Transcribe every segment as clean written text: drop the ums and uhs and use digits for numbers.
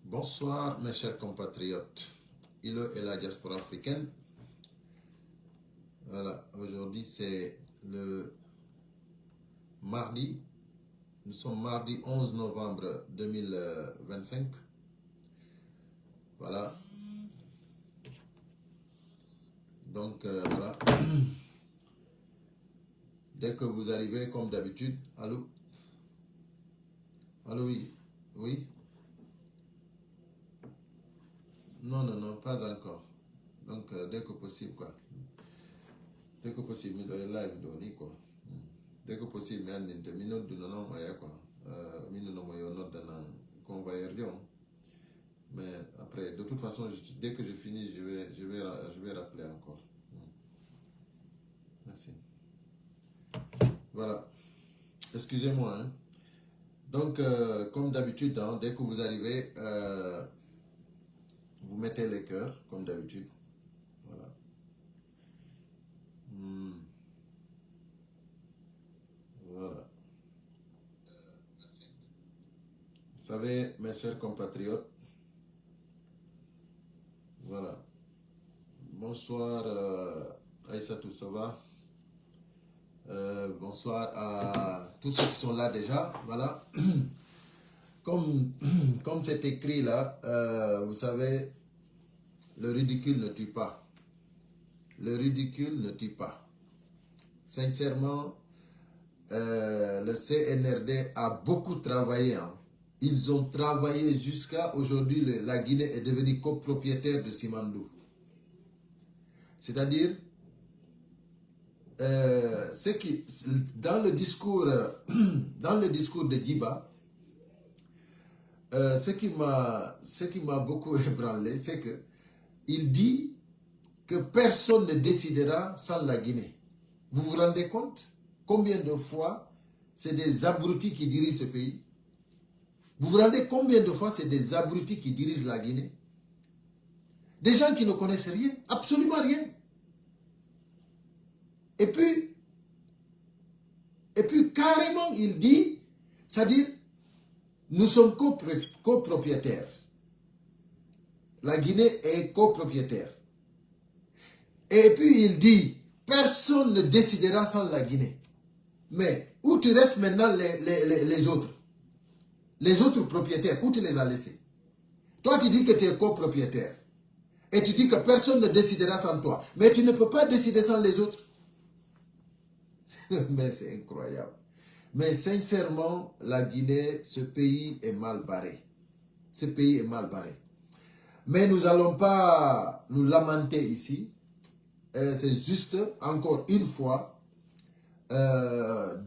Bonsoir mes chers compatriotes, Ilo et la diaspora africaine. Voilà, aujourd'hui c'est le mardi, nous sommes mardi 11 novembre 2025. Voilà. Donc voilà. Dès que vous arrivez, comme d'habitude, allô? Allô, oui? Oui? Non, non, non, pas encore. Donc, dès que possible, quoi. Dès que possible, il live donner, quoi. Dès que possible, mais en minute de non, quoi. Minute de convoyer. Mais après, de toute façon, dès que je finis, je vais rappeler encore. Merci. Voilà. Excusez-moi, hein. Donc, comme d'habitude, hein, dès que vous arrivez, vous mettez les cœurs, comme d'habitude. Voilà. Voilà. Vous savez, mes chers compatriotes, voilà. Bonsoir Aïssatou, ça va? Bonsoir à tous ceux qui sont là déjà. Voilà. Comme c'est écrit là, vous savez, le ridicule ne tue pas. Le ridicule ne tue pas. Sincèrement, le CNRD a beaucoup travaillé. Hein. Ils ont travaillé jusqu'à aujourd'hui. La Guinée est devenue copropriétaire de Simandou. C'est-à-dire, dans le discours de Djiba, ce qui m'a beaucoup ébranlé, c'est que il dit que personne ne décidera sans la Guinée. Vous vous rendez compte combien de fois c'est des abrutis qui dirigent ce pays? Vous vous rendez combien de fois c'est des abrutis qui dirigent la Guinée? Des gens qui ne connaissent rien, absolument rien. Et puis carrément il dit, c'est-à-dire, nous sommes copropriétaires. La Guinée est copropriétaire. Et puis il dit, personne ne décidera sans la Guinée. Mais où tu restes maintenant les autres? Les autres propriétaires, où tu les as laissés? Toi, tu dis que tu es copropriétaire. Et tu dis que personne ne décidera sans toi. Mais tu ne peux pas décider sans les autres. Mais c'est incroyable. Mais sincèrement, la Guinée, ce pays est mal barré. Ce pays est mal barré. Mais nous n'allons pas nous lamenter ici. C'est juste, encore une fois,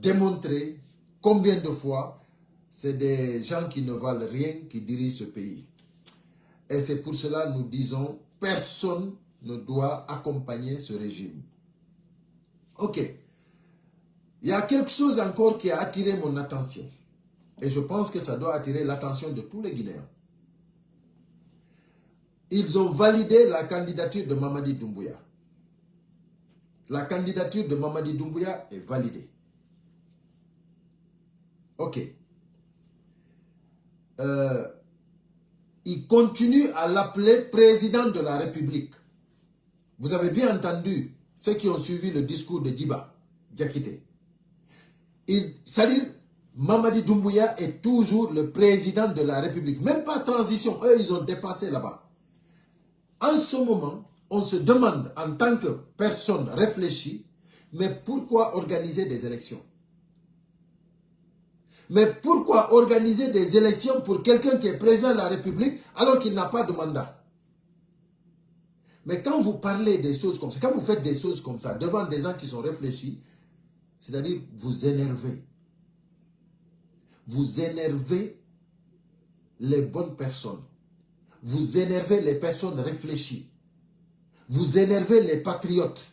démontrer combien de fois c'est des gens qui ne valent rien qui dirigent ce pays. Et c'est pour cela que nous disons, personne ne doit accompagner ce régime. Ok. Il y a quelque chose encore qui a attiré mon attention. Et je pense que ça doit attirer l'attention de tous les Guinéens. Ils ont validé la candidature de Mamadi Doumbouya. La candidature de Mamadi Doumbouya est validée. Ok. Il continue à l'appeler président de la République. Vous avez bien entendu ceux qui ont suivi le discours de Djiba Diakité. C'est-à-dire, Mamadi Doumbouya est toujours le président de la République. Même pas transition, eux ils ont dépassé là-bas. En ce moment, on se demande en tant que personne réfléchie, mais pourquoi organiser des élections? Mais pourquoi organiser des élections pour quelqu'un qui est président de la République alors qu'il n'a pas de mandat? Mais quand vous parlez des choses comme ça, quand vous faites des choses comme ça devant des gens qui sont réfléchis, c'est-à-dire vous énervez. Vous énervez les bonnes personnes. Vous énervez les personnes réfléchies. Vous énervez les patriotes.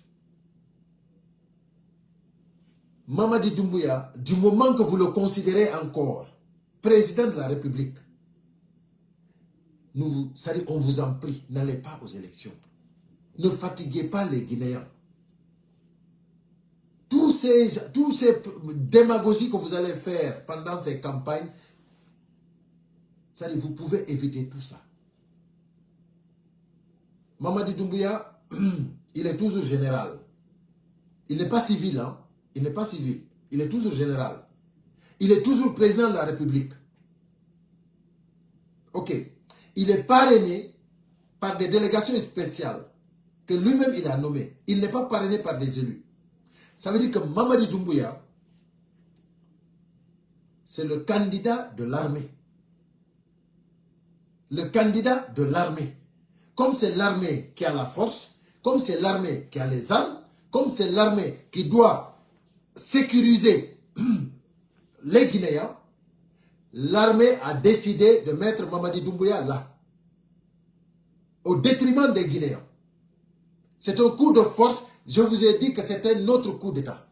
Mamadi Doumbouya, du moment que vous le considérez encore président de la République, on vous en prie, n'allez pas aux élections. Ne fatiguez pas les Guinéens. Tous ces démagogies que vous allez faire pendant ces campagnes, C'est-à-dire, vous pouvez éviter tout ça. Mamadi Doumbouya, il est toujours général. Il n'est pas civil, hein. Il n'est pas civil. Il est toujours général. Il est toujours président de la République. Ok. Il est parrainé par des délégations spéciales que lui-même il a nommées. Il n'est pas parrainé par des élus. Ça veut dire que Mamadi Doumbouya, c'est le candidat de l'armée. Le candidat de l'armée. Comme c'est l'armée qui a la force, comme c'est l'armée qui a les armes, comme c'est l'armée qui doit sécuriser les Guinéens, l'armée a décidé de mettre Mamadi Doumbouya là, au détriment des Guinéens. C'est un coup de force. Je vous ai dit que c'était notre coup d'État.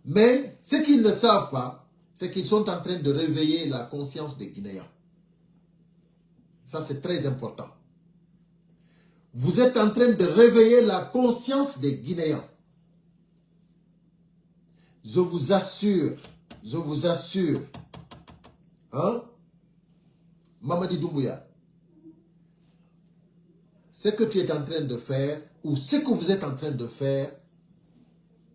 Mais ce qu'ils ne savent pas, c'est qu'ils sont en train de réveiller la conscience des Guinéens. Ça, c'est très important. Vous êtes en train de réveiller la conscience des Guinéens. Je vous assure, hein, Mamadi Doumbouya, ce que tu es en train de faire, ou ce que vous êtes en train de faire,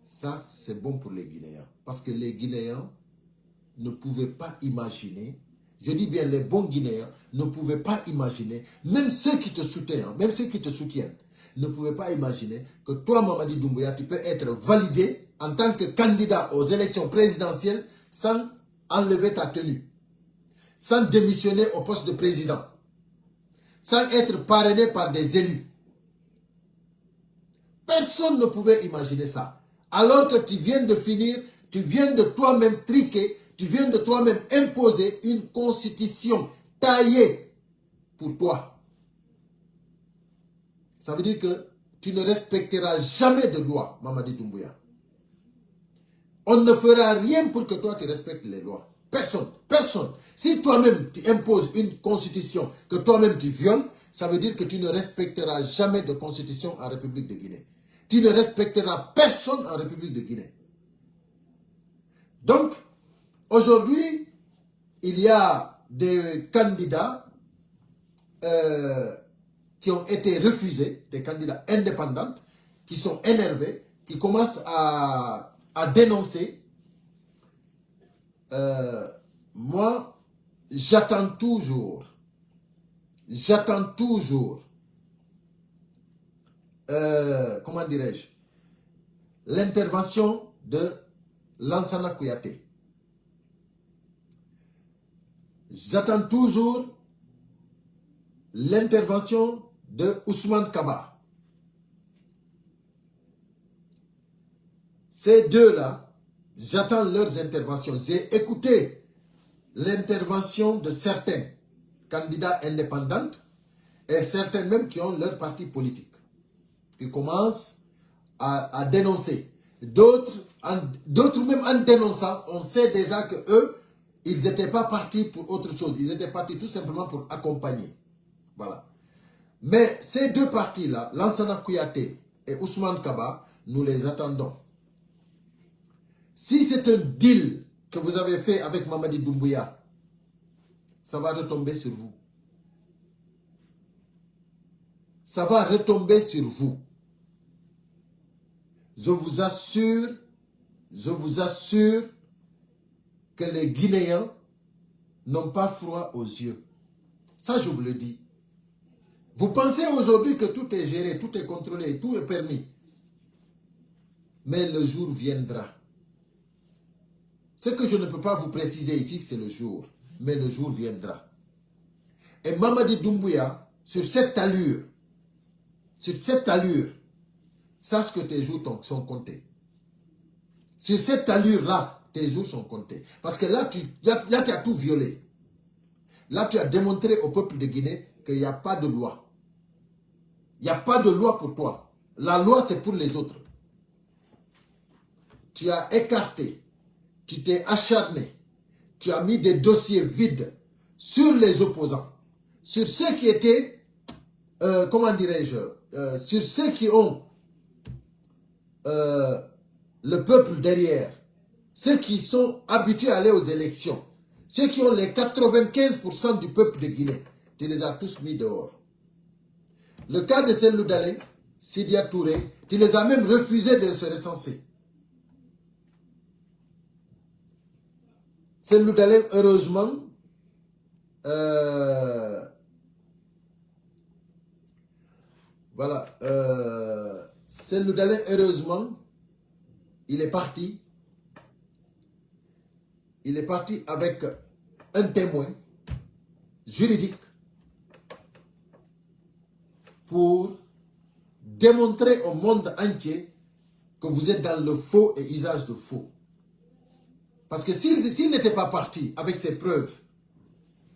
ça, c'est bon pour les Guinéens. Parce que les Guinéens ne pouvaient pas imaginer, je dis bien les bons Guinéens, ne pouvaient pas imaginer, même ceux qui te soutiennent, ne pouvaient pas imaginer que toi, Mamadi Doumbouya, tu peux être validé en tant que candidat aux élections présidentielles sans enlever ta tenue, sans démissionner au poste de président, sans être parrainé par des élus. Personne ne pouvait imaginer ça. Alors que tu viens de finir, tu viens de toi-même triquer, tu viens de toi-même imposer une constitution taillée pour toi. Ça veut dire que tu ne respecteras jamais de loi, Mamadi Doumbouya. On ne fera rien pour que toi tu respectes les lois. Personne, personne. Si toi-même tu imposes une constitution que toi-même tu violes, ça veut dire que tu ne respecteras jamais de constitution en République de Guinée. Tu ne respecteras personne en République de Guinée. Donc, aujourd'hui, il y a des candidats qui ont été refusés, des candidats indépendants, qui sont énervés, qui commencent à dénoncer. Moi, j'attends toujours, comment dirais-je, l'intervention de Lansana Kouyaté. J'attends toujours l'intervention de Ousmane Kaba. Ces deux-là, j'attends leurs interventions. J'ai écouté l'intervention de certains candidats indépendants et certains même qui ont leur parti politique. Ils commencent à dénoncer. D'autres même en dénonçant, on sait déjà que eux, ils n'étaient pas partis pour autre chose. Ils étaient partis tout simplement pour accompagner. Voilà. Mais ces deux partis-là, Lansana Kouyaté et Ousmane Kaba, nous les attendons. Si c'est un deal que vous avez fait avec Mamadi Doumbouya, ça va retomber sur vous. Ça va retomber sur vous. Je vous assure que les Guinéens n'ont pas froid aux yeux. Ça, je vous le dis. Vous pensez aujourd'hui que tout est géré, tout est contrôlé, tout est permis. Mais le jour viendra. Ce que je ne peux pas vous préciser ici, c'est le jour. Mais le jour viendra. Et Mamadi Doumbouya, sur cette allure, sache que tes jours sont comptés. Sur cette allure-là, tes jours sont comptés. Parce que là, tu as tout violé. Là, tu as démontré au peuple de Guinée qu'il n'y a pas de loi. Il n'y a pas de loi pour toi. La loi, c'est pour les autres. Tu as écarté, tu t'es acharné, tu as mis des dossiers vides sur les opposants, sur ceux qui étaient, comment dirais-je, sur ceux qui ont le peuple derrière, ceux qui sont habitués à aller aux élections, ceux qui ont les 95% du peuple de Guinée, tu les as tous mis dehors. Le cas de Cellou Dalein, Sidia Touré, tu les as même refusé de se recenser. Cellou Dalein, heureusement, voilà, Cellou Dalein, heureusement, il est parti. Il est parti avec un témoin juridique pour démontrer au monde entier que vous êtes dans le faux et usage de faux. Parce que s'il n'était pas parti avec ses preuves,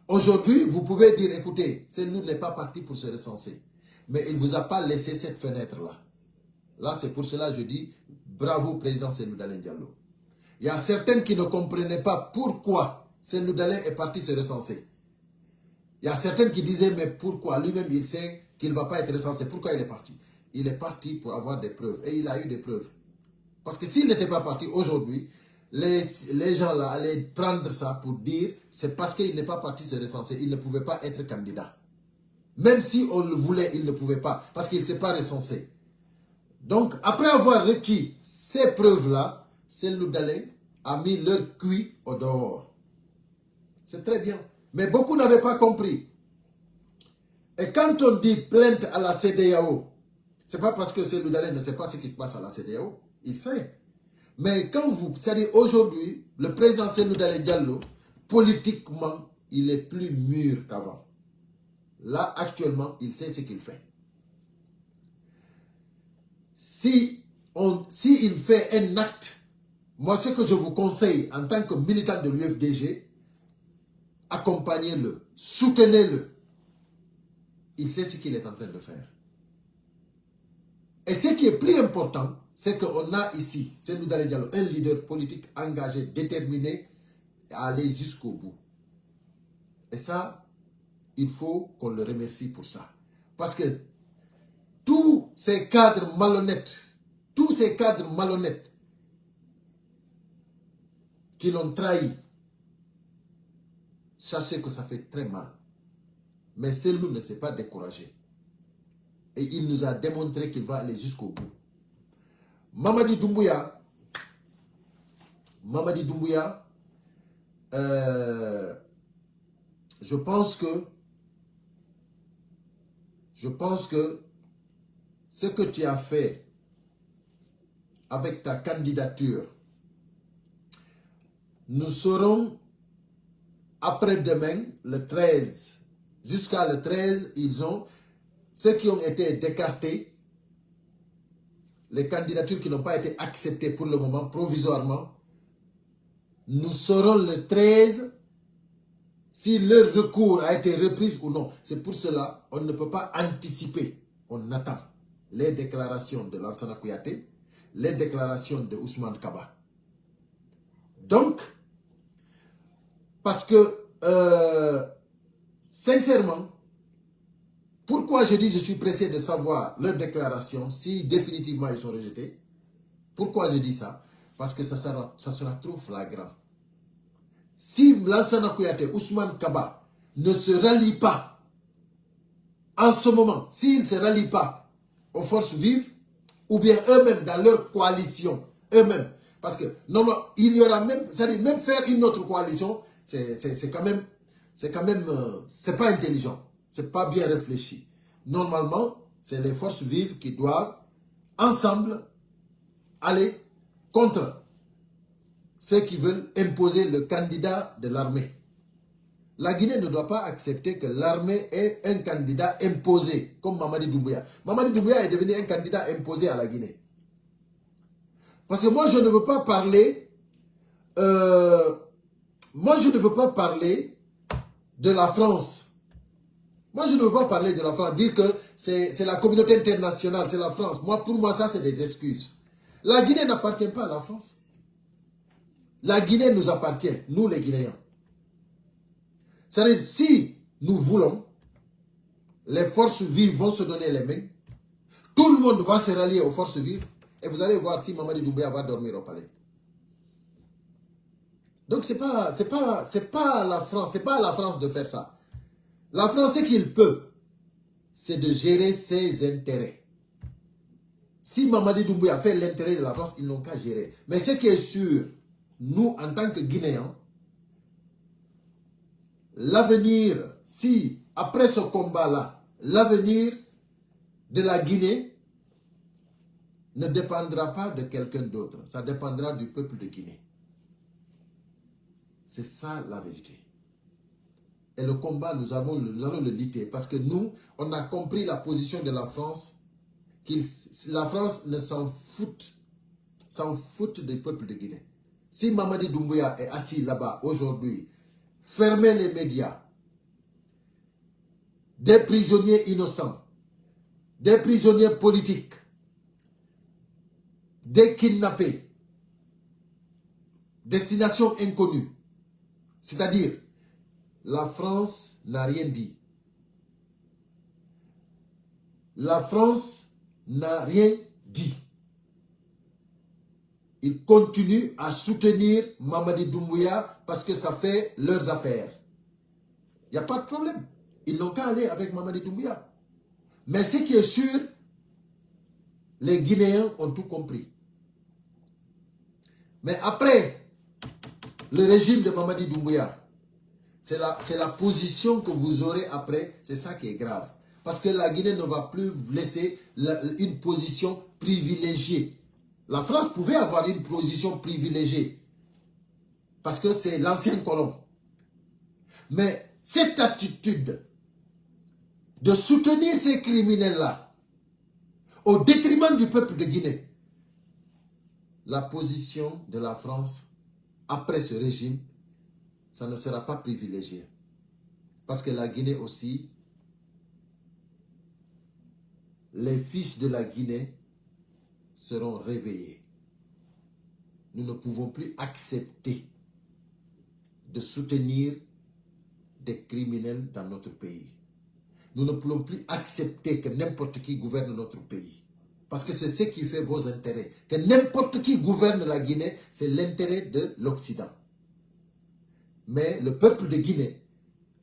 aujourd'hui, vous pouvez dire, écoutez, Cellou n'est pas parti pour se recenser. Mais il ne vous a pas laissé cette fenêtre-là. Là, c'est pour cela que je dis, bravo, président Cellou Dalein Diallo. Il y a certains qui ne comprenaient pas pourquoi Cellou Dalein est parti se recenser. Il y a certains qui disaient, mais pourquoi? Lui-même, il sait qu'il ne va pas être recensé. Pourquoi il est parti? Il est parti pour avoir des preuves. Et il a eu des preuves. Parce que s'il n'était pas parti aujourd'hui, les gens là allaient prendre ça pour dire, c'est parce qu'il n'est pas parti se recenser. Il ne pouvait pas être candidat. Même si on le voulait, il ne pouvait pas. Parce qu'il ne s'est pas recensé. Donc, après avoir requis ces preuves-là, Cellou Dalein a mis leur cuit au dehors. C'est très bien. Mais beaucoup n'avaient pas compris. Et quand on dit plainte à la CEDEAO, ce n'est pas parce que Cellou Dalein ne sait pas ce qui se passe à la CEDEAO. Il sait. Mais quand vous... C'est-à-dire aujourd'hui, le président Cellou Dalein Diallo, politiquement, il est plus mûr qu'avant. Là, actuellement, il sait ce qu'il fait. Si il fait un acte, moi, ce que je vous conseille en tant que militant de l'UFDG, accompagnez-le, soutenez-le. Il sait ce qu'il est en train de faire. Et ce qui est plus important, c'est qu'on a ici, Cellou Dalein Diallo, un leader politique engagé, déterminé à aller jusqu'au bout. Et ça, il faut qu'on le remercie pour ça. Parce que tous ces cadres malhonnêtes qui l'ont trahi, sachez que ça fait très mal. Mais Cellou ne s'est pas découragé. Et il nous a démontré qu'il va aller jusqu'au bout. Mamadi Doumbouya, je pense que ce que tu as fait avec ta candidature, nous saurons après-demain, le 13, jusqu'à le 13, ils ont, ceux qui ont été décartés, les candidatures qui n'ont pas été acceptées pour le moment, provisoirement, nous saurons le 13 si leur recours a été repris ou non. C'est pour cela on ne peut pas anticiper. On attend les déclarations de Lansana Kouyaté, les déclarations de Ousmane Kaba. Donc, parce que, sincèrement, pourquoi je dis je suis pressé de savoir leurs déclarations si définitivement ils sont rejetés? Pourquoi je dis ça? Parce que ça sera trop flagrant. Si Lansana Kouyaté, Ousmane Kaba ne se rallient pas en ce moment, s'ils ne se rallient pas aux forces vives, ou bien eux-mêmes dans leur coalition, eux-mêmes, parce que normalement, il y aura même, c'est-à-dire même faire une autre coalition, c'est quand même, c'est pas intelligent, c'est pas bien réfléchi. Normalement, c'est les forces vives qui doivent ensemble aller contre ceux qui veulent imposer le candidat de l'armée. La Guinée ne doit pas accepter que l'armée ait un candidat imposé, comme Mamadi Doumbouya. Mamadi Doumbouya est devenu un candidat imposé à la Guinée. Parce que moi, je ne veux pas parler... moi, je ne veux pas parler de la France. Moi, je ne veux pas parler de la France. Dire que c'est la communauté internationale, c'est la France. Moi, pour moi, ça, c'est des excuses. La Guinée n'appartient pas à la France. La Guinée nous appartient, nous les Guinéens. C'est-à-dire, si nous voulons, les forces vives vont se donner les mains, tout le monde va se rallier aux forces vives, et vous allez voir si Mamadi Doumbouya va dormir au palais. Donc, c'est pas la France, c'est pas à la France de faire ça. La France, ce qu'il peut, c'est de gérer ses intérêts. Si Mamadi Doumbouya fait l'intérêt de la France, ils n'ont qu'à gérer. Mais ce qui est sûr, nous, en tant que Guinéens, l'avenir, si, après ce combat-là, l'avenir de la Guinée ne dépendra pas de quelqu'un d'autre. Ça dépendra du peuple de Guinée. C'est ça la vérité. Et le combat, nous allons le lutter. Parce que nous, on a compris la position de la France. La France ne s'en fout du peuple de Guinée. Si Mamadi Doumbouya est assis là-bas aujourd'hui, fermez les médias, des prisonniers innocents, des prisonniers politiques, des kidnappés, destination inconnue. C'est-à-dire, la France n'a rien dit. La France n'a rien dit. Ils continuent à soutenir Mamadi Doumbouya parce que ça fait leurs affaires. Il n'y a pas de problème. Ils n'ont qu'à aller avec Mamadi Doumbouya. Mais ce qui est sûr, les Guinéens ont tout compris. Mais après le régime de Mamadi Doumbouya, c'est la position que vous aurez après, c'est ça qui est grave. Parce que la Guinée ne va plus laisser une position privilégiée. La France pouvait avoir une position privilégiée. Parce que c'est l'ancien colon. Mais cette attitude de soutenir ces criminels-là, au détriment du peuple de Guinée, la position de la France, après ce régime, ça ne sera pas privilégié. Parce que la Guinée aussi, les fils de la Guinée seront réveillés. Nous ne pouvons plus accepter de soutenir des criminels dans notre pays. Nous ne pouvons plus accepter que n'importe qui gouverne notre pays. Parce que c'est ce qui fait vos intérêts. Que n'importe qui gouverne la Guinée, c'est l'intérêt de l'Occident. Mais le peuple de Guinée,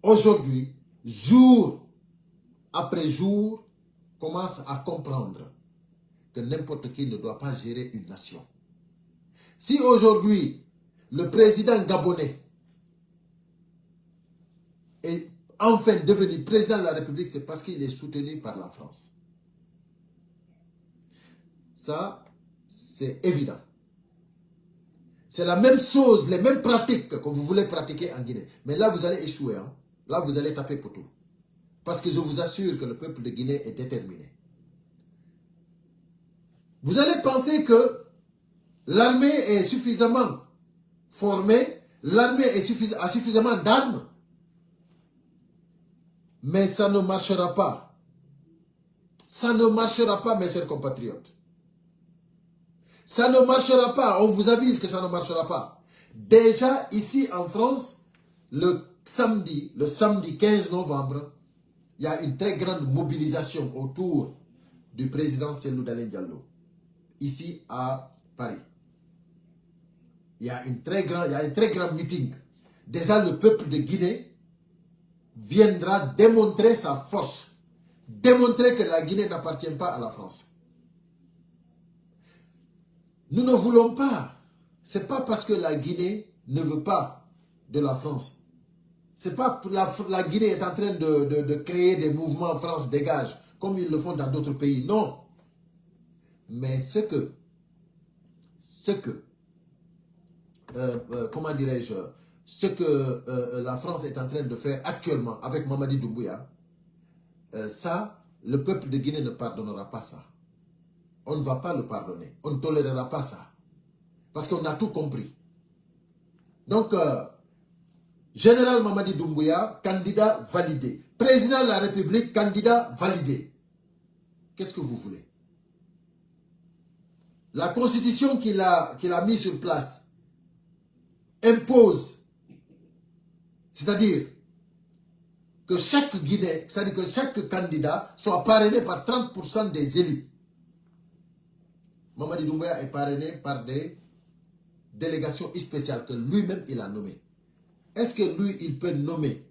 aujourd'hui, jour après jour, commence à comprendre que n'importe qui ne doit pas gérer une nation. Si aujourd'hui, le président gabonais est enfin devenu président de la République, c'est parce qu'il est soutenu par la France. Ça, c'est évident. C'est la même chose, les mêmes pratiques que vous voulez pratiquer en Guinée. Mais là, vous allez échouer. Hein? Là, vous allez taper pour tout. Parce que je vous assure que le peuple de Guinée est déterminé. Vous allez penser que l'armée est suffisamment formée, l'armée a suffisamment d'armes, mais ça ne marchera pas. Ça ne marchera pas, mes chers compatriotes. Ça ne marchera pas. On vous avise que ça ne marchera pas. Déjà, ici en France, le samedi 15 novembre, il y a une très grande mobilisation autour du président Cellou Dalein Diallo. Ici à Paris. Il y a un très grand meeting. Déjà, le peuple de Guinée viendra démontrer sa force. Démontrer que la Guinée n'appartient pas à la France. Nous ne voulons pas. Ce n'est pas parce que la Guinée ne veut pas de la France. Ce n'est pas la Guinée est en train de créer des mouvements France dégage, comme ils le font dans d'autres pays. Non. Mais comment dirais-je, ce que la France est en train de faire actuellement avec Mamadi Doumbouya, ça, le peuple de Guinée ne pardonnera pas ça. On ne va pas le pardonner. On ne tolérera pas ça. Parce qu'on a tout compris. Donc, Général Mamadi Doumbouya, candidat validé. Président de la République, candidat validé. Qu'est-ce que vous voulez? La constitution qu'il a mise sur place impose, c'est-à-dire que chaque Guinée, c'est-à-dire que chaque candidat soit parrainé par 30% des élus. Mamadi Doumbouya est parrainé par des délégation spéciale que lui-même il a nommée, est-ce que lui, il peut nommer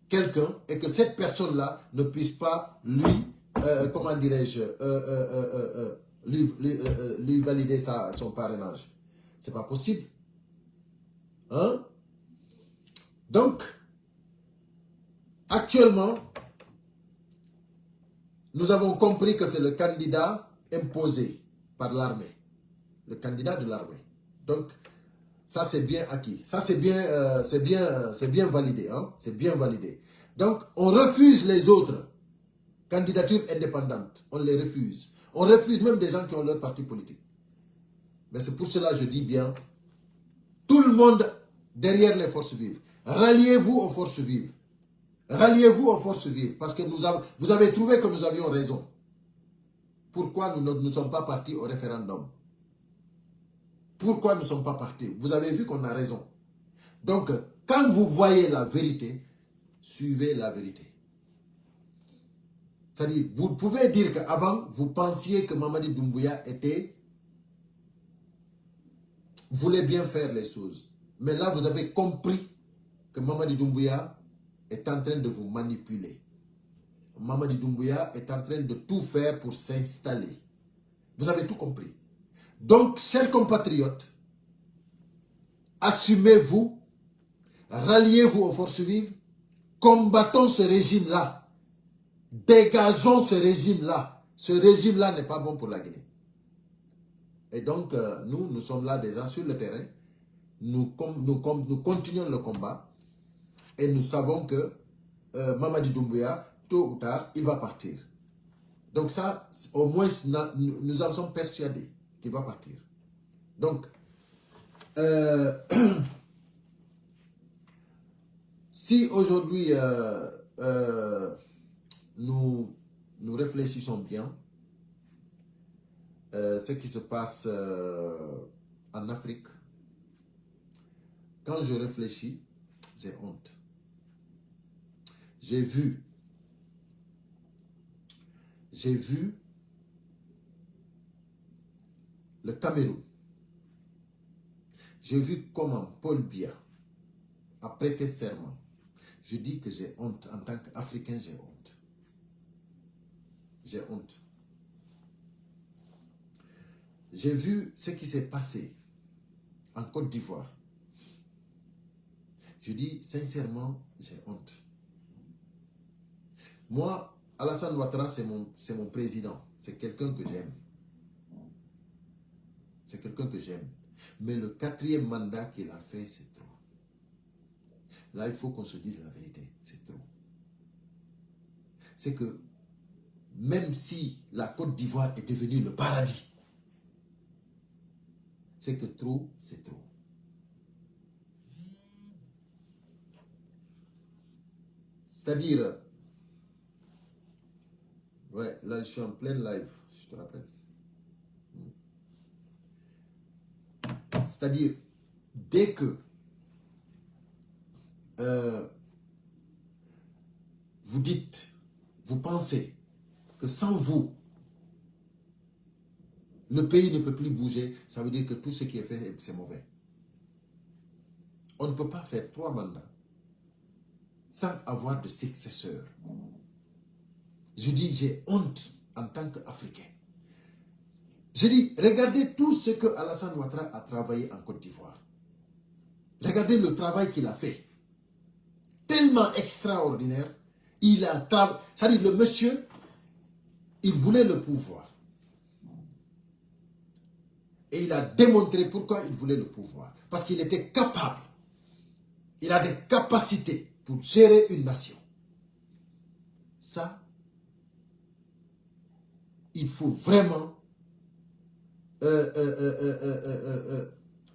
quelqu'un et que cette personne-là ne puisse pas lui, comment dirais-je, lui valider son parrainage? C'est pas possible. Hein? Donc, actuellement, nous avons compris que c'est le candidat imposé par l'armée. Le candidat de l'armée. Donc, ça c'est bien acquis. Ça c'est bien validé. Hein? C'est bien validé. Donc, on refuse les autres candidatures indépendantes. On les refuse. On refuse même des gens qui ont leur parti politique. Mais c'est pour cela que je dis bien, tout le monde derrière les forces vives. Ralliez-vous aux forces vives. Ralliez-vous aux forces vives. Parce que vous avez trouvé que nous avions raison. Pourquoi nous ne sommes pas partis au référendum? Pourquoi nous ne sommes pas partis? Vous avez vu qu'on a raison. Donc, quand vous voyez la vérité, suivez la vérité. C'est-à-dire, vous pouvez dire qu'avant, vous pensiez que Mamadi Doumbouya voulait bien faire les choses. Mais là, vous avez compris que Mamadi Doumbouya est en train de vous manipuler. Mamadi Doumbouya est en train de tout faire pour s'installer. Vous avez tout compris. Donc, chers compatriotes, assumez-vous, ralliez-vous aux forces vives, combattons ce régime-là, dégageons ce régime-là. Ce régime-là n'est pas bon pour la Guinée. Et donc, nous sommes là déjà sur le terrain, nous continuons le combat et nous savons que Mamadi Doumbouya, tôt ou tard, il va partir. Donc ça, au moins, nous en sommes persuadés qu'il va partir. Donc, si aujourd'hui, nous réfléchissons bien, ce qui se passe en Afrique, quand je réfléchis, j'ai honte. J'ai vu le Cameroun. J'ai vu comment Paul Biya a prêté serment. Je dis que j'ai honte. En tant qu'Africain, j'ai honte. J'ai honte. J'ai vu ce qui s'est passé en Côte d'Ivoire. Je dis sincèrement, j'ai honte. Moi, Alassane Ouattara, c'est mon président. C'est quelqu'un que j'aime. C'est quelqu'un que j'aime. Mais le 4e mandat qu'il a fait, c'est trop. Là, il faut qu'on se dise la vérité. C'est trop. C'est que même si la Côte d'Ivoire est devenue le paradis, c'est que trop, c'est trop. C'est-à-dire, ouais, là je suis en plein live, je te rappelle. C'est-à-dire, dès que vous pensez que sans vous, le pays ne peut plus bouger, ça veut dire que tout ce qui est fait, c'est mauvais. On ne peut pas faire 3 mandats sans avoir de successeur. Je dis, j'ai honte en tant qu'Africain. Je dis, regardez tout ce que Alassane Ouattara a travaillé en Côte d'Ivoire. Regardez le travail qu'il a fait. Tellement extraordinaire. Il a travaillé. C'est-à-dire, le monsieur, il voulait le pouvoir. Et il a démontré pourquoi il voulait le pouvoir. Parce qu'il était capable. Il a des capacités pour gérer une nation. Ça, il faut vraiment,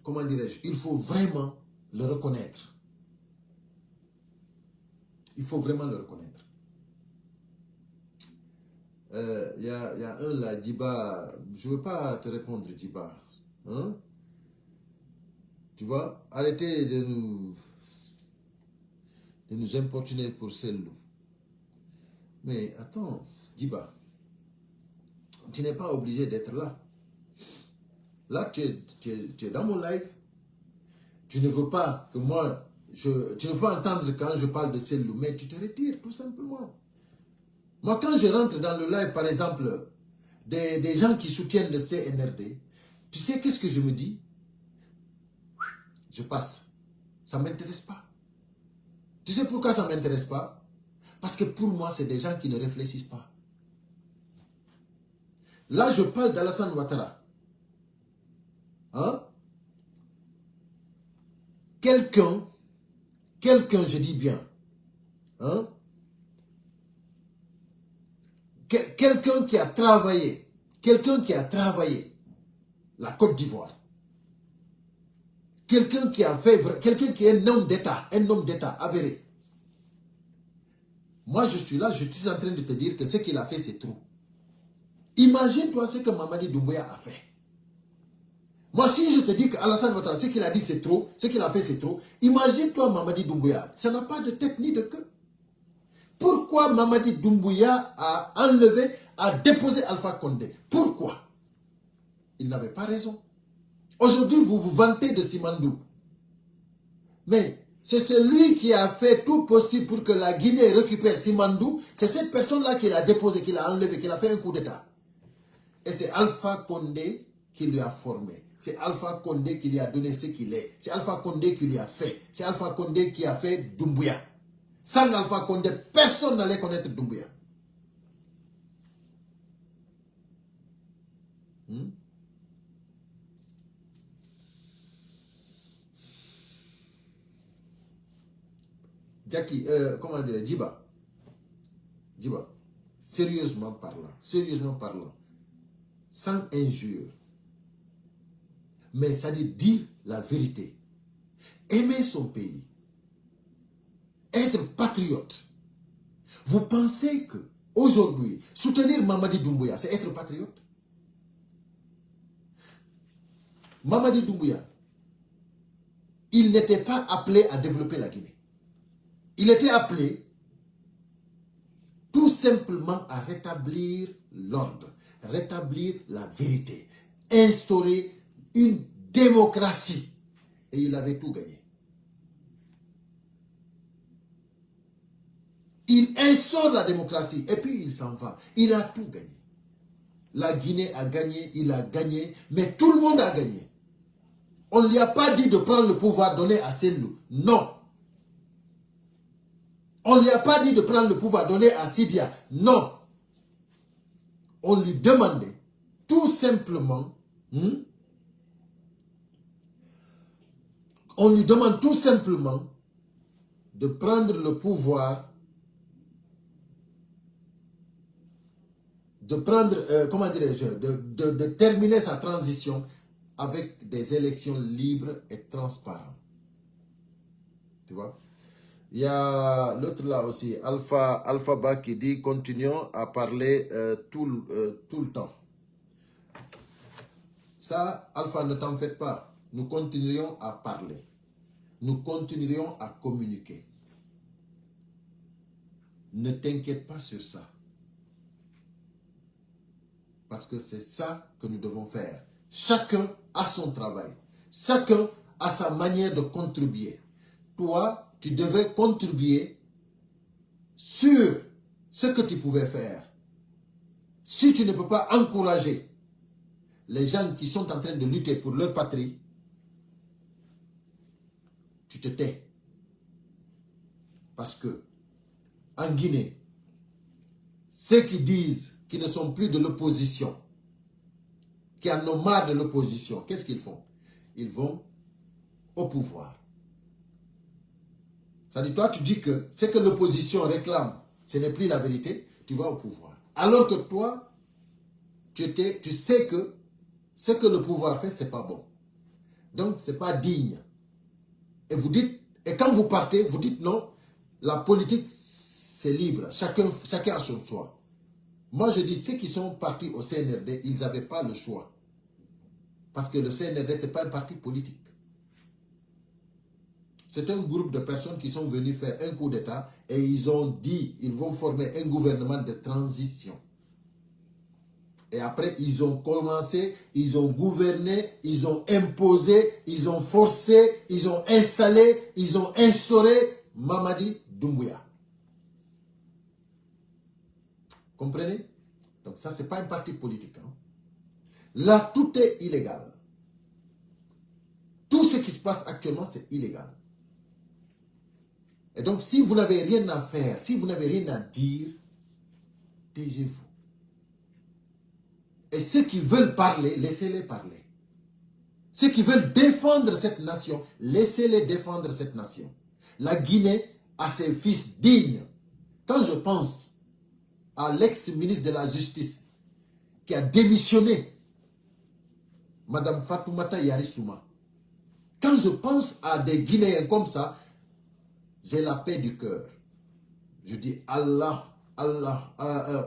comment dirais-je, il faut vraiment le reconnaître. Il faut vraiment le reconnaître. Il y a un là, Djiba, je ne veux pas te répondre, Djiba. Hein? Tu vois, arrêtez de nous importuner pour celle-là. Mais attends, Djiba, tu n'es pas obligé d'être là. Là, tu es dans mon live. Tu ne veux pas que moi, tu ne veux pas entendre quand je parle de Cellou, mais tu te retires tout simplement. Moi, quand je rentre dans le live, par exemple, des gens qui soutiennent le CNRD, tu sais qu'est-ce que je me dis? Je passe. Ça ne m'intéresse pas. Tu sais pourquoi ça ne m'intéresse pas? Parce que pour moi, c'est des gens qui ne réfléchissent pas. Là, je parle d'Alassane Ouattara. Hein? Quelqu'un, je dis bien, hein? Quelqu'un qui a travaillé la Côte d'Ivoire, quelqu'un qui est un homme d'État avéré. Moi, je suis là, je suis en train de te dire que ce qu'il a fait, c'est trop. Imagine-toi ce que Mamadi Doumbouya a fait. Moi, si je te dis qu'Alassane Ouattara, ce qu'il a dit, c'est trop, ce qu'il a fait, c'est trop, imagine-toi Mamadi Doumbouya. Ça n'a pas de tête ni de queue. Pourquoi Mamadi Doumbouya a enlevé, a déposé Alpha Condé? Pourquoi? Il n'avait pas raison. Aujourd'hui, vous vous vantez de Simandou. Mais c'est celui qui a fait tout possible pour que la Guinée récupère Simandou. C'est cette personne-là qui l'a déposé, qui l'a enlevé, qui l'a fait un coup d'État. Et c'est Alpha Condé qui lui a formé. C'est Alpha Condé qui lui a donné ce qu'il est. C'est Alpha Condé qui lui a fait. C'est Alpha Condé qui a fait Doumbouya. Sans Alpha Condé, personne n'allait connaître Doumbouya. Jackie, comment dire, Djiba, sérieusement parlant, sans injure, mais ça dit dire la vérité, aimer son pays, être patriote. Vous pensez que aujourd'hui, soutenir Mamadi Doumbouya, c'est être patriote? Mamadi Doumbouya, il n'était pas appelé à développer la Guinée. Il était appelé tout simplement à rétablir l'ordre, rétablir la vérité, instaurer une démocratie. Et il avait tout gagné. Il instaure la démocratie et puis il s'en va. Il a tout gagné. La Guinée a gagné, il a gagné, mais tout le monde a gagné. On ne lui a pas dit de prendre le pouvoir donné à Cellou. Non. On ne lui a pas dit de prendre le pouvoir donné à Sidia. Non. On lui demandait tout simplement, on lui demande tout simplement de prendre le pouvoir, de prendre, comment dirais-je, de terminer sa transition avec des élections libres et transparentes. Tu vois? Il y a l'autre là aussi, Alphaba qui dit continuons à parler tout le temps. Ça, Alpha, ne t'en faites pas. Nous continuerons à parler. Nous continuerons à communiquer. Ne t'inquiète pas sur ça. Parce que c'est ça que nous devons faire. Chacun a son travail. Chacun a sa manière de contribuer. Toi, tu devrais contribuer sur ce que tu pouvais faire. Si tu ne peux pas encourager les gens qui sont en train de lutter pour leur patrie, tu te tais. Parce que en Guinée, ceux qui disent qu'ils ne sont plus de l'opposition, qui en ont marre de l'opposition, qu'est-ce qu'ils font? Ils vont au pouvoir. C'est-à-dire, toi, tu dis que ce que l'opposition réclame, ce n'est plus la vérité, tu vas au pouvoir. Alors que toi, tu sais que ce que le pouvoir fait, ce n'est pas bon. Donc, ce n'est pas digne. Et vous dites, et quand vous partez, vous dites non, la politique, c'est libre. Chacun a son choix. Moi, je dis, ceux qui sont partis au CNRD, ils n'avaient pas le choix. Parce que le CNRD, ce n'est pas un parti politique. C'est un groupe de personnes qui sont venus faire un coup d'État et ils ont dit, ils vont former un gouvernement de transition. Et après, ils ont commencé, ils ont gouverné, ils ont imposé, ils ont forcé, ils ont installé, ils ont instauré Mamadi Doumbouya. Comprenez? Donc ça, ce n'est pas un parti politique. Hein. Là, tout est illégal. Tout ce qui se passe actuellement, c'est illégal. Et donc, si vous n'avez rien à faire, si vous n'avez rien à dire, taisez-vous. Et ceux qui veulent parler, laissez-les parler. Ceux qui veulent défendre cette nation, laissez-les défendre cette nation. La Guinée a ses fils dignes. Quand je pense à l'ex-ministre de la Justice qui a démissionné, Madame Fatoumata Yarissouma, quand je pense à des Guinéens comme ça, j'ai la paix du cœur. Je dis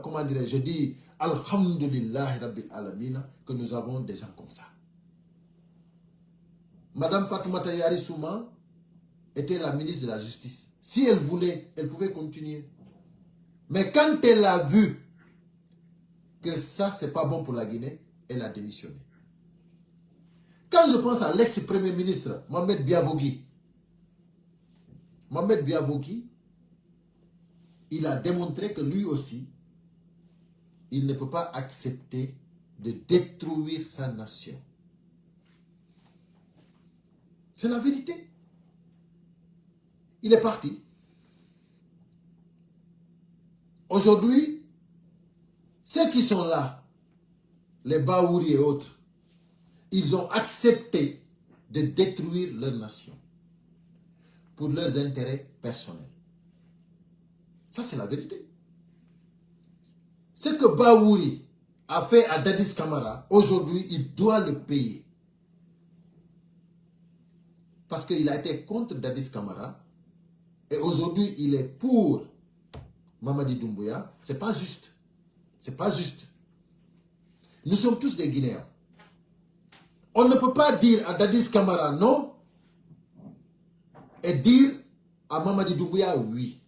comment dirais-je, je dis Alhamdulillah Rabbil Alamina que nous avons des gens comme ça. Madame Fatoumata Yarissouma était la ministre de la Justice. Si elle voulait, elle pouvait continuer. Mais quand elle a vu que ça, c'est pas bon pour la Guinée, elle a démissionné. Quand je pense à l'ex-premier ministre, Mohamed Biavogui, il a démontré que lui aussi, il ne peut pas accepter de détruire sa nation. C'est la vérité. Il est parti. Aujourd'hui, ceux qui sont là, les Baouri et autres, ils ont accepté de détruire leur nation pour leurs intérêts personnels. Ça, c'est la vérité. Ce que Baouri a fait à Dadis Camara, aujourd'hui, il doit le payer. Parce qu'il a été contre Dadis Camara et aujourd'hui, il est pour Mamadi Doumbouya. C'est pas juste. C'est pas juste. Nous sommes tous des Guinéens. On ne peut pas dire à Dadis Camara non et dire à Mamadi Doumbouya oui.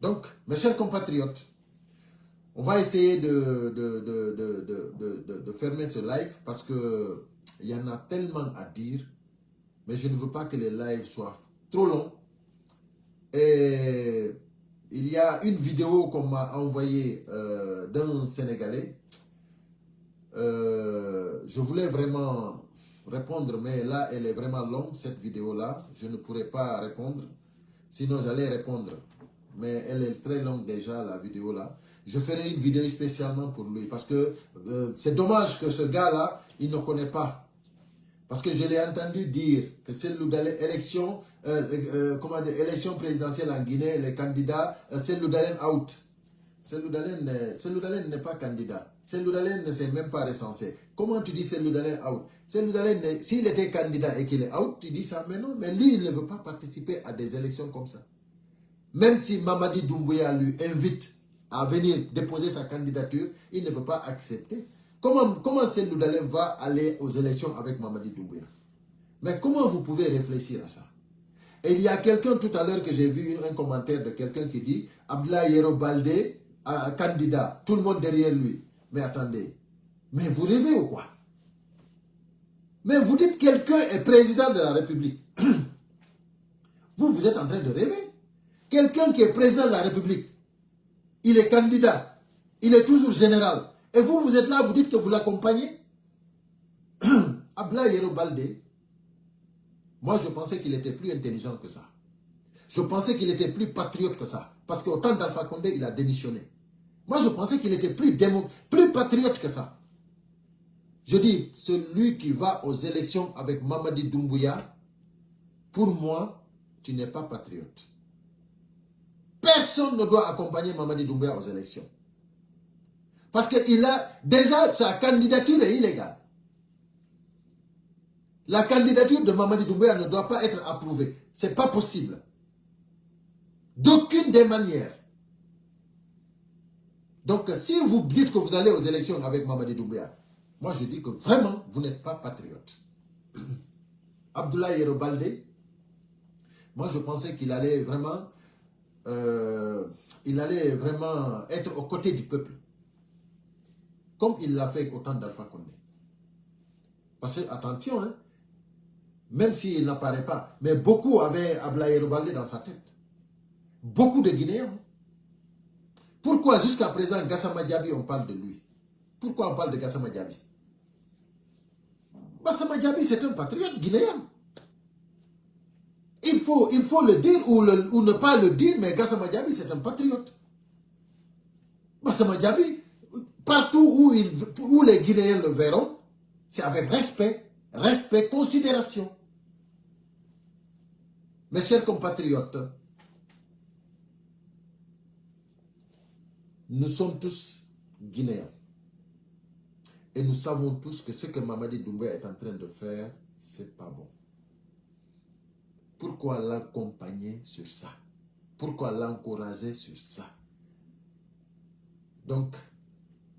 Donc, mes chers compatriotes, on va essayer de fermer ce live parce qu'il y en a tellement à dire, mais je ne veux pas que les lives soient trop longs. Et il y a une vidéo qu'on m'a envoyée d'un Sénégalais. Je voulais vraiment répondre, mais là, elle est vraiment longue, cette vidéo-là. Je ne pourrais pas répondre, sinon j'allais répondre. Mais elle est très longue déjà, la vidéo-là. Je ferai une vidéo spécialement pour lui, parce que c'est dommage que ce gars-là, il ne connaît pas. Parce que je l'ai entendu dire que c'est l'élection élection présidentielle en Guinée, les candidats, c'est Loudalen out. C'est Loudalen n'est pas candidat. C'est Loudalen ne s'est même pas recensé. Comment tu dis c'est Loudalen out? C'est Loudalen, s'il était candidat et qu'il est out, tu dis ça, mais non, mais lui, il ne veut pas participer à des élections comme ça. Même si Mamadi Doumbouya lui invite à venir déposer sa candidature, il ne peut pas accepter. Comment Cellou Dalein va aller aux élections avec Mamadi Doumbouya? Mais comment vous pouvez réfléchir à ça? Et il y a quelqu'un tout à l'heure que j'ai vu, un commentaire de quelqu'un qui dit Abdoulaye Yero Baldé, candidat, tout le monde derrière lui. Mais attendez, mais vous rêvez ou quoi? Mais vous dites quelqu'un est président de la République. Vous êtes en train de rêver. Quelqu'un qui est président de la République, il est candidat, il est toujours général. Et vous êtes là, vous dites que vous l'accompagnez. Abdoulaye Yero Baldé, moi je pensais qu'il était plus intelligent que ça. Je pensais qu'il était plus patriote que ça. Parce qu'au temps d'Alpha Condé, il a démissionné. Moi je pensais qu'il était plus patriote que ça. Je dis, celui qui va aux élections avec Mamadi Doumbouya, pour moi, tu n'es pas patriote. Personne ne doit accompagner Mamadi Doumbouya aux élections. Parce que déjà, sa candidature est illégale. La candidature de Mamadi Doumbouya ne doit pas être approuvée. Ce n'est pas possible. D'aucune des manières. Donc, si vous dites que vous allez aux élections avec Mamadi Doumbouya, moi je dis que vraiment, vous n'êtes pas patriote. Abdoulaye Yero Baldé, moi je pensais qu'il allait vraiment être aux côtés du peuple. comme il l'a fait au temps d'Alpha Condé. Parce que, attention, hein, même s'il n'apparaît pas, mais beaucoup avaient Ablaye Baldé dans sa tête. Beaucoup de Guinéens. Pourquoi jusqu'à présent, Gassama Diaby, on parle de lui? Pourquoi on parle de Gassama Diaby? Gassama Diaby, c'est un patriote guinéen. Il faut le dire ou ne pas le dire, mais Gassama Diaby, c'est un patriote. Gassama Diaby, partout où les Guinéens le verront, c'est avec respect, considération. Mes chers compatriotes, nous sommes tous Guinéens. Et nous savons tous que ce que Mamadi Doumbouya est en train de faire, c'est pas bon. Pourquoi l'accompagner sur ça? Pourquoi l'encourager sur ça? Donc,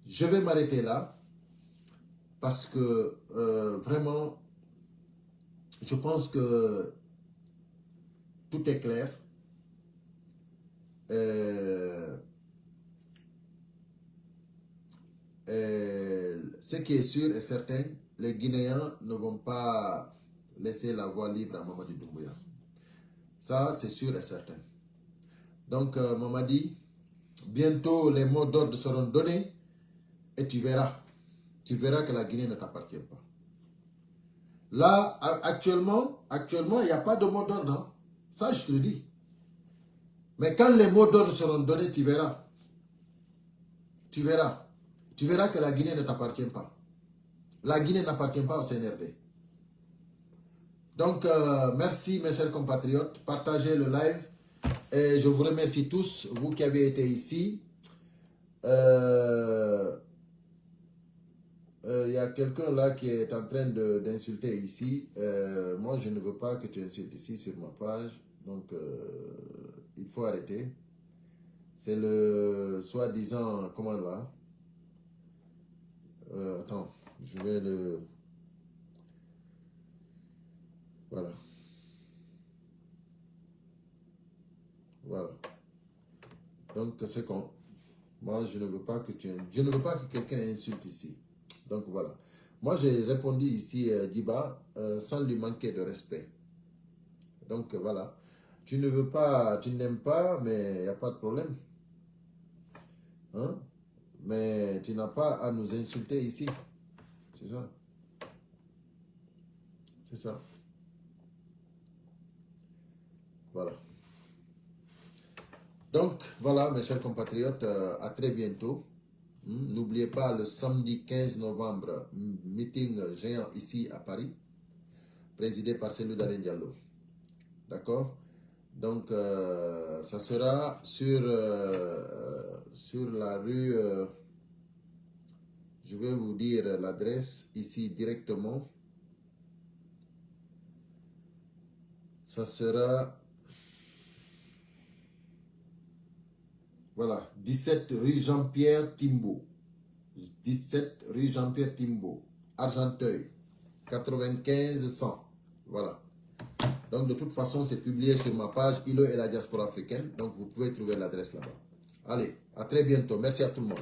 je vais m'arrêter là parce que vraiment, je pense que tout est clair. Ce qui est sûr et certain, les Guinéens ne vont pas laisser la voie libre à Mamadi Doumbouya. Ça, c'est sûr et certain. Donc, Mamadi, bientôt les mots d'ordre seront donnés et tu verras. Tu verras que la Guinée ne t'appartient pas. Là, actuellement, il n'y a pas de mot d'ordre. Hein? Ça, je te le dis. Mais quand les mots d'ordre seront donnés, tu verras. Tu verras. Tu verras que la Guinée ne t'appartient pas. La Guinée n'appartient pas au CNRD. Donc, merci mes chers compatriotes. Partagez le live. Et je vous remercie tous, vous qui avez été ici. Il y a quelqu'un là qui est en train d'insulter ici. Moi, je ne veux pas que tu insultes ici sur ma page. Donc, il faut arrêter. C'est le soi-disant... Comment là? Attends, je vais le... Voilà. Voilà. Donc, c'est con. Moi, je ne veux pas que je ne veux pas que quelqu'un insulte ici. Donc, voilà. Moi, j'ai répondu ici, Diba, sans lui manquer de respect. Donc, voilà. Tu ne veux pas, tu n'aimes pas, mais il n'y a pas de problème. Hein? Mais tu n'as pas à nous insulter ici. C'est ça. C'est ça. Voilà. Donc, voilà, mes chers compatriotes, à très bientôt. N'oubliez pas le samedi 15 novembre, meeting géant ici à Paris, présidé par Cellou Dalein Diallo. D'accord? Donc, ça sera sur la rue, je vais vous dire l'adresse ici directement. Ça sera... Voilà, 17 rue Jean-Pierre Timbaud. 17 rue Jean-Pierre Timbaud, Argenteuil, 95 100. Voilà. Donc, de toute façon, c'est publié sur ma page Ilo et la diaspora africaine. Donc, vous pouvez trouver l'adresse là-bas. Allez, à très bientôt. Merci à tout le monde.